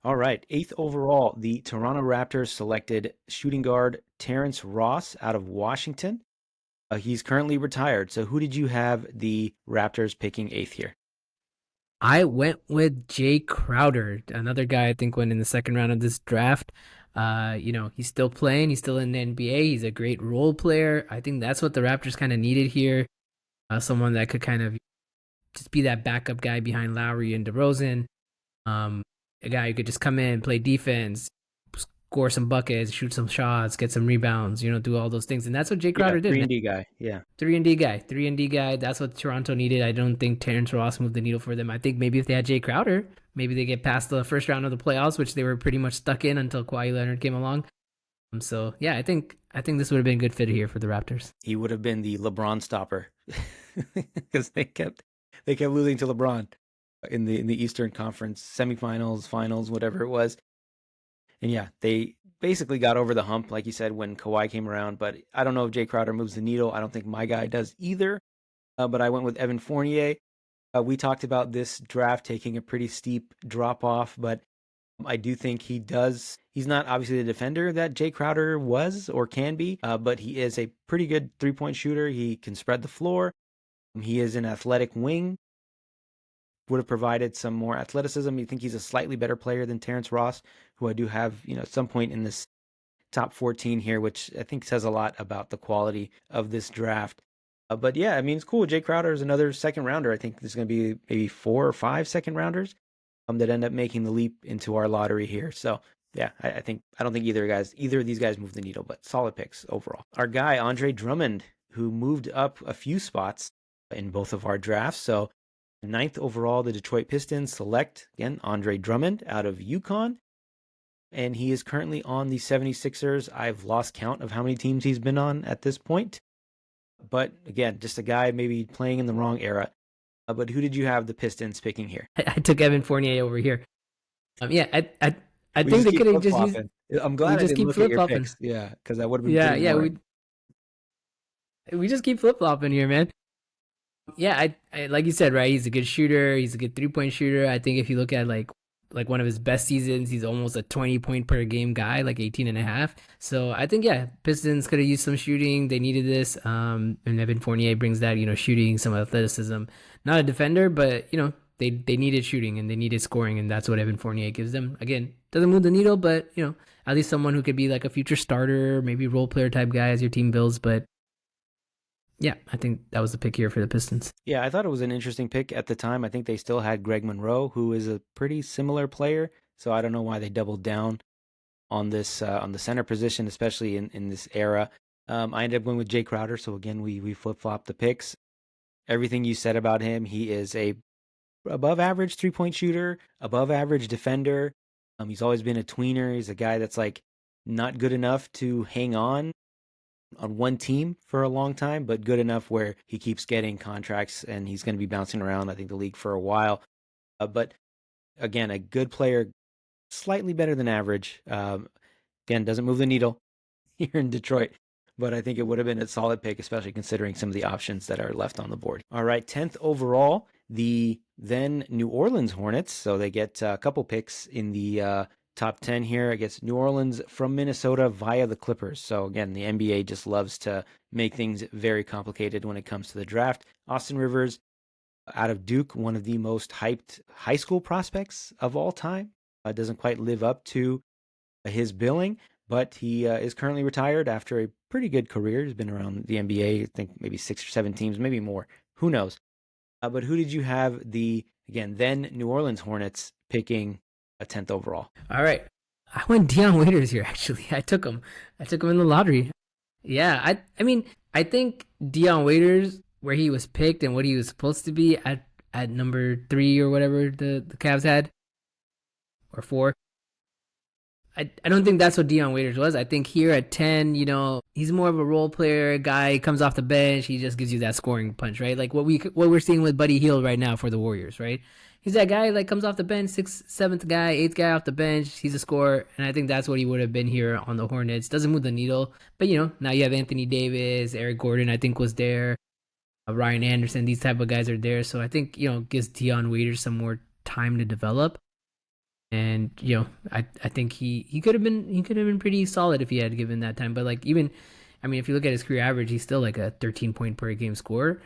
All right, eighth overall, the Toronto Raptors selected shooting guard Terrence Ross out of Washington. He's currently retired. So who did you have the Raptors picking eighth here? I went with Jae Crowder, another guy I think went in the second round of this draft. He's still playing. He's still in the NBA. He's a great role player. I think that's what the Raptors kind of needed here. Someone that could kind of just be that backup guy behind Lowry and DeRozan. Um, a guy who could just come in, play defense, score some buckets, shoot some shots, get some rebounds. Do all those things, and that's what Jae Yeah, Crowder did, three man. and D guy. Yeah. 3 and D guy, 3 and D guy. That's what Toronto needed. I don't think Terrence Ross moved the needle for them. I think maybe if they had Jae Crowder, maybe they get past the first round of the playoffs, which they were pretty much stuck in until Kawhi Leonard came along. So yeah, I think this would have been a good fit here for the Raptors. He would have been the LeBron stopper because they kept losing to LeBron in the Eastern Conference semifinals, finals, whatever it was. And yeah, they basically got over the hump, like you said, when Kawhi came around. But I don't know if Jay Crowder moves the needle. I don't think my guy does either. But I went with Evan Fournier. We talked about this draft taking a pretty steep drop off, but I do think he does. He's not obviously the defender that Jay Crowder was or can be, but he is a pretty good 3-point shooter. He can spread the floor. He is an athletic wing. Would have provided some more athleticism. You think he's a slightly better player than Terrence Ross, who I do have, at some point in this top 14 here, which I think says a lot about the quality of this draft. But yeah, I mean, it's cool. Jay Crowder is another second rounder. I think there's going to be maybe 4 or 5 second rounders that end up making the leap into our lottery here. So yeah, I don't think either of these guys move the needle, but solid picks overall. Our guy Andre Drummond, who moved up a few spots in both of our drafts. So ninth overall, the Detroit Pistons select again Andre Drummond out of UConn, and he is currently on the 76ers. I've lost count of how many teams he's been on at this point, but again, just a guy maybe playing in the wrong era. But who did you have the Pistons picking here? I took Evan Fournier over here. Yeah, I We think just they keep could have flip just used. flopping. I'm We glad I just didn't keep look at flip your flopping. picks. Yeah, because that would have been Yeah, pretty yeah. boring. We just keep flip flopping here, man. Yeah, I like you said, right? He's a good shooter. He's a good 3 point shooter. I think if you look at like one of his best seasons, he's almost a 20 point per game guy, like 18 and a half. So I think yeah, Pistons could have used some shooting. They needed this. And Evan Fournier brings that, shooting, some athleticism. Not a defender, but they needed shooting and they needed scoring, and that's what Evan Fournier gives them. Again, doesn't move the needle, but at least someone who could be like a future starter, maybe role player type guy as your team builds. But yeah, I think that was the pick here for the Pistons. Yeah, I thought it was an interesting pick at the time. I think they still had Greg Monroe, who is a pretty similar player. So I don't know why they doubled down on this on the center position, especially in this era. I ended up going with Jay Crowder. So again, we flip flop the picks. Everything you said about him, he is a above average 3-point shooter, above average defender. He's always been a tweener. He's a guy that's like not good enough to hang on one team for a long time, but good enough where he keeps getting contracts and he's going to be bouncing around, I think, the league for a while. But again, a good player, slightly better than average. Again, doesn't move the needle here in Detroit, but I think it would have been a solid pick, especially considering some of the options that are left on the board. All right, 10th overall, the then New Orleans Hornets. So they get a couple picks in the top 10 here. I guess New Orleans from Minnesota via the Clippers. So again, the NBA just loves to make things very complicated when it comes to the draft. Austin Rivers out of Duke, one of the most hyped high school prospects of all time. Doesn't quite live up to his billing, but he is currently retired after a pretty good career. He's been around the NBA, I think maybe 6 or 7 teams, maybe more. Who knows? But who did you have again, then New Orleans Hornets picking a 10th overall? All right. I went Deion Waiters here, actually. I took him. I took him in the lottery. Yeah, I mean, I think Deion Waiters, where he was picked and what he was supposed to be at number 3 or whatever the Cavs had, or 4. I don't think that's what Deion Waiters was. I think here at 10, he's more of a role player guy. He comes off the bench. He just gives you that scoring punch, right? Like what we're seeing with Buddy Hield right now for the Warriors, right? He's that guy like comes off the bench, sixth, seventh guy, eighth guy off the bench. He's a scorer, and I think that's what he would have been here on the Hornets. Doesn't move the needle, but now you have Anthony Davis, Eric Gordon. I think was there, Ryan Anderson. These type of guys are there, so I think gives Deion Waiters some more time to develop. And I think he could have been pretty solid if he had given that time. But like even, I mean, if you look at his career average, he's still like a 13 point per game scorer.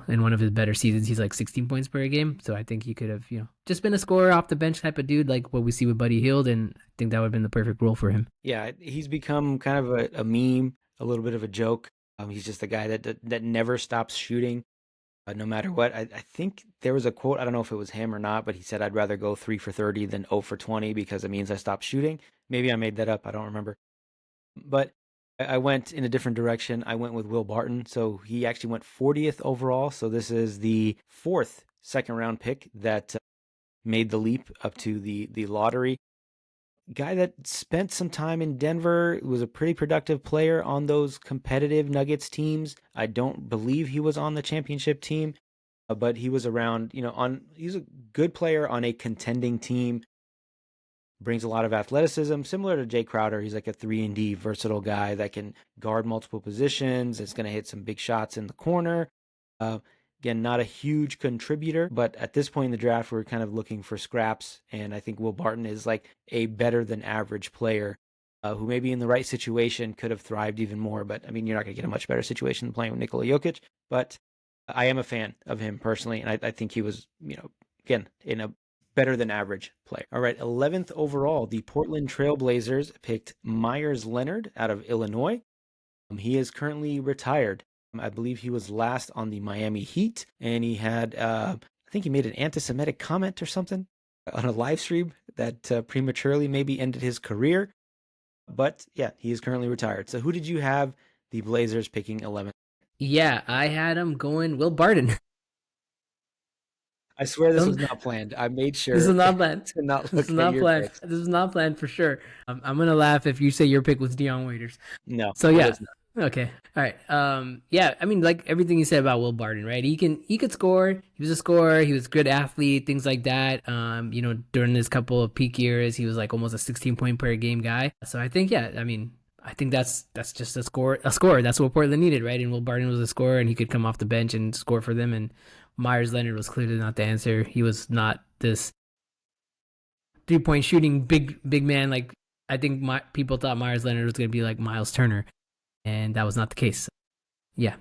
In one of his better seasons, he's like 16 points per game. So I think he could have just been a scorer off the bench type of dude, like what we see with Buddy Hield, and I think that would have been the perfect role for him. Yeah, he's become kind of a meme, a little bit of a joke. He's just a guy that never stops shooting, no matter what. I think there was a quote, I don't know if it was him or not, but he said, "I'd rather go 3 for 30 than 0 for 20 because it means I stopped shooting." Maybe I made that up. I don't remember. But I went in a different direction. I went with Will Barton. So he actually went 40th overall. So this is the fourth second round pick that made the leap up to the lottery. Guy that spent some time in Denver, was a pretty productive player on those competitive Nuggets teams. I don't believe he was on the championship team, but he was around, he's a good player on a contending team. Brings a lot of athleticism, similar to Jae Crowder. He's like a 3-and-D versatile guy that can guard multiple positions. It's going to hit some big shots in the corner. Uh, Again, not a huge contributor, but at this point in the draft, we're kind of looking for scraps. And I think Will Barton is like a better than average player who maybe in the right situation could have thrived even more. But I mean, you're not going to get a much better situation than playing with Nikola Jokic. But I am a fan of him personally. And I think he was, again, in a better than average player. All right, 11th overall, the Portland Trailblazers picked Myers Leonard out of Illinois. He is currently retired. I believe he was last on the Miami Heat, and he had, I think he made an anti-Semitic comment or something on a live stream that prematurely maybe ended his career. But yeah, he is currently retired. So who did you have the Blazers picking 11th? Yeah, I had him going Will Barton. I swear this was Don't not planned. I made This sure is not planned. to not This is look at not your planned. picks. This is not planned for sure. I'm gonna laugh if you say your pick was Dion Waiters. No, So it yeah, was not. okay, all right. Yeah, I mean, like everything you said about Will Barton, right? He could score. He was a scorer. He was a good athlete, things like that. During this couple of peak years, he was like almost a 16 point per game guy. So I think, yeah, I mean, I think that's just a score. A scorer. That's what Portland needed, right? And Will Barton was a scorer, and he could come off the bench and score for them. And Myers Leonard was clearly not the answer. He was not this 3 point shooting big man. Like I think people thought Myers Leonard was going to be like Miles Turner, and that was not the case. Yeah,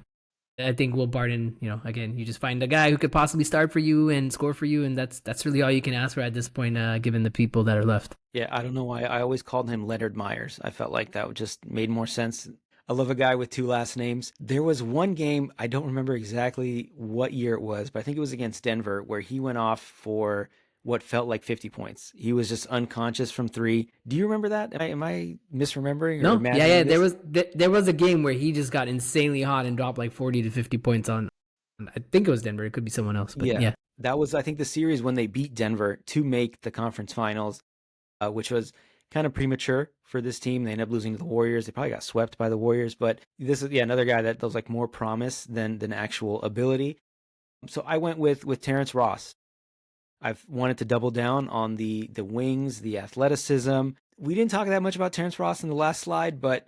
I think Will Barton. Again, you just find a guy who could possibly start for you and score for you, and that's really all you can ask for at this point, given the people that are left. Yeah, I don't know why I always called him Leonard Myers. I felt like that just made more sense. I love a guy with two last names. There was one game, I don't remember exactly what year it was, but I think it was against Denver where he went off for what felt like 50 points. He was just unconscious from three. Do you remember that? Am I misremembering or No, yeah, imagining yeah. There this? was there was a game where he just got insanely hot and dropped like 40 to 50 points on. I think it was Denver. It could be someone else, but Yeah. yeah. That was, I think, the series when they beat Denver to make the conference finals, which was kind of premature for this team. They ended up losing to the Warriors. They probably got swept by the Warriors, but this is another guy that was like more promise than actual ability. So I went with Terrence Ross. I've wanted to double down on the wings, the athleticism. We didn't talk that much about Terrence Ross in the last slide, but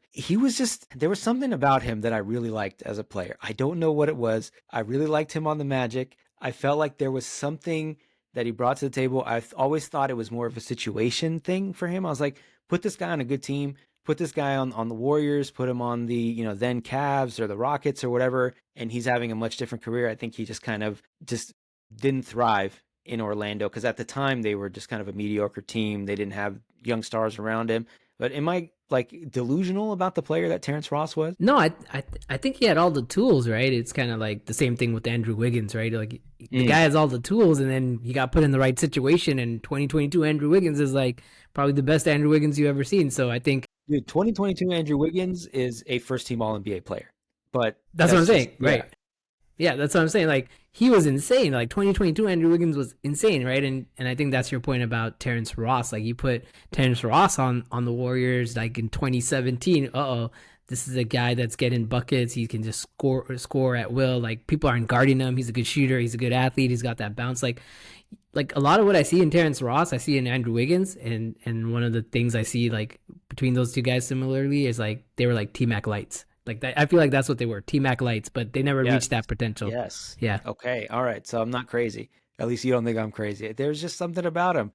there was something about him that I really liked as a player. I don't know what it was. I really liked him on the Magic. I felt like there was something that he brought to the table. I always thought it was more of a situation thing for him. I was like, put this guy on a good team, put this guy on the Warriors, put him on the, then Cavs or the Rockets or whatever, and he's having a much different career. I think he just kind of just didn't thrive in Orlando because at the time they were just kind of a mediocre team. They didn't have young stars around him. But am I like delusional about the player that Terrence Ross was? No, I think he had all the tools, right? It's kind of like the same thing with Andrew Wiggins, right? Like the guy has all the tools, and then he got put in the right situation. And 2022 Andrew Wiggins is like probably the best Andrew Wiggins you've ever seen. So I think Dude, 2022 Andrew Wiggins is a first team All NBA player. But that's what I'm that's just, saying, yeah. right? Yeah, that's what I'm saying. Like he was insane. Like 2022 Andrew Wiggins was insane, right? And I think that's your point about Terrence Ross. Like you put Terrence Ross on the Warriors like in 2017. This is a guy that's getting buckets. He can just score at will. Like people aren't guarding him. He's a good shooter. He's a good athlete. He's got that bounce. Like a lot of what I see in Terrence Ross, I see in Andrew Wiggins, and one of the things I see like between those two guys similarly is like they were like T-Mac lights. Like that, I feel like that's what they were, T-Mac lights, but they never Yes. reached that potential. Yes. Yeah. Okay. All right. So I'm not crazy. At least you don't think I'm crazy. There's just something about him.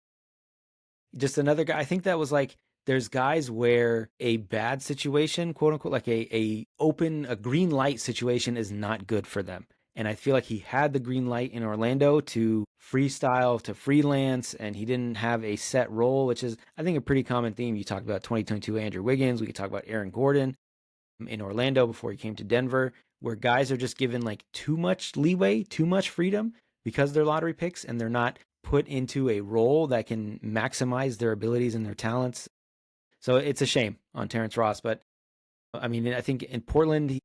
just another guy. I think that was like there's guys where a bad situation, quote unquote, like a green light situation is not good for them. And I feel like he had the green light in Orlando to freestyle, to freelance, and he didn't have a set role, which is, I think, a pretty common theme. You talk about 2022 Andrew Wiggins. We could talk about Aaron Gordon in Orlando before he came to Denver, where guys are just given like too much leeway, too much freedom because they're lottery picks and they're not put into a role that can maximize their abilities and their talents. So it's a shame on Terrence Ross. But I mean, I think in Portland,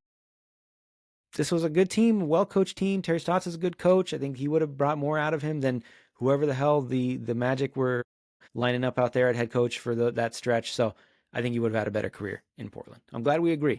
this was a good team, well coached team. Terry Stotts is a good coach. I think he would have brought more out of him than whoever the hell the Magic were lining up out there at head coach for that stretch. So I think he would have had a better career in Portland. I'm glad we agree.